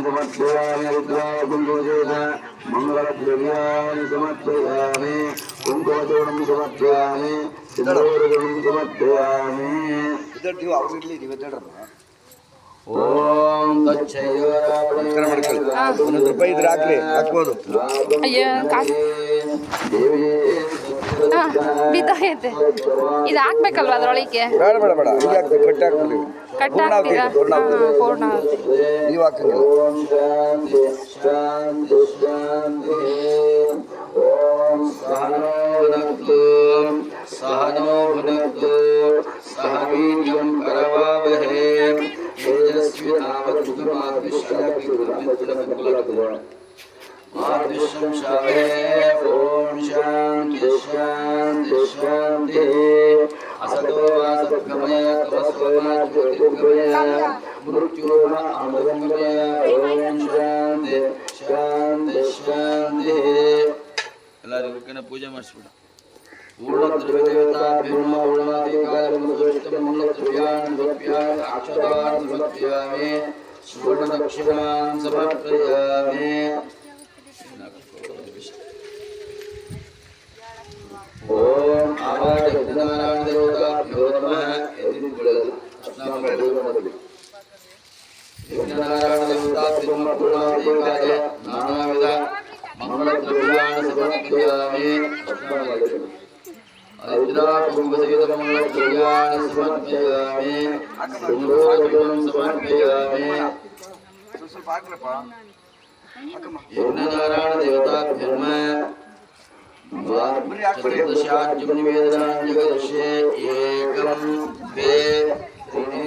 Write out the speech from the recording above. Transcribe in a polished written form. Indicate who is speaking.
Speaker 1: समर्पयामि रुद्राकुंकुमचूर्ण मंगलद्रव्याणि समर्पयामि कुंकुमचूर्णं समर्पयामि सिन्दूरं समर्पयामि ಓಂ
Speaker 2: ಒಂದೊಂದು ರೂಪಾಯಿ ಇದ್ರೆ ಹಾಕ್ಲಿ ಹಾಕ್ಬೋದು.
Speaker 3: ಬಿದ್ದೋಗೈತೆ. ಇದು ಹಾಕ್ಬೇಕಲ್ವ ಅದ್ರೊಳಗೆ?
Speaker 2: ಬೇಡ ಬೇಡ ಬೇಡ ಹಿಂಗೆ ಹಾಕ್ತೀವಿ, ಕಟ್ಟಿ ಹಾಕ್ತೀವಿ.
Speaker 3: ಕಟ್ಟಿ ಹಾಕ್ತೀರಾ? ಪೂರ್ಣಾಹುತಿ.
Speaker 2: ನೀವು ಹಾಕಂಗಿಲ್ಲ.
Speaker 1: ಓಂ ಶಾಂತಿ ಶಾಂತಿ ಶಾಂತಿ. ಓಂ ಸಹನೋ ಭುನಕ್ತು ಸಹನೋ ಭುನಕ್ತು ಸಹ ವೀರ್ಯಂ ಕರವಾವಹೇ तेजस्विनावतु मा विश्वमित्रमित्रमित्रमित्रमित्र मातृशं शावे. ओम शांति शांति शांति. असतो वा सद्गमय तमसो वा ज्योतिर्गमय मृत्योर्मा अमृतंगमय. ओम शांति शांति शांति. ಎಲ್ಲರಿಗೂ ಕನ ಪೂಜೆ ಮಾಡಿಸ್ಬಿಡ. पूर्णद्रव्यदेवताभ्यो पूर्णाधिकारमुदोषितमूलद्रव्यान् अक्षतान् समर्पयामि सुवर्णदक्षिणां समर्पयामि. ओम आवाहनारायणदेवताभ्यो नमः. यज्ञनारायणदेवताभ्यो पूर्णाधिकार नानाविध मंगलद्रव्यान् समर्पयामि. अद्राकुंभसहितमंगलद्रव्याणि समर्पयामि सिन्दूरं समर्पयामि. यज्ञनारायणदेवताभ्यो चतुर्दशाज्यं निवेदनां जगदर्शे एकं द्वे त्रीणि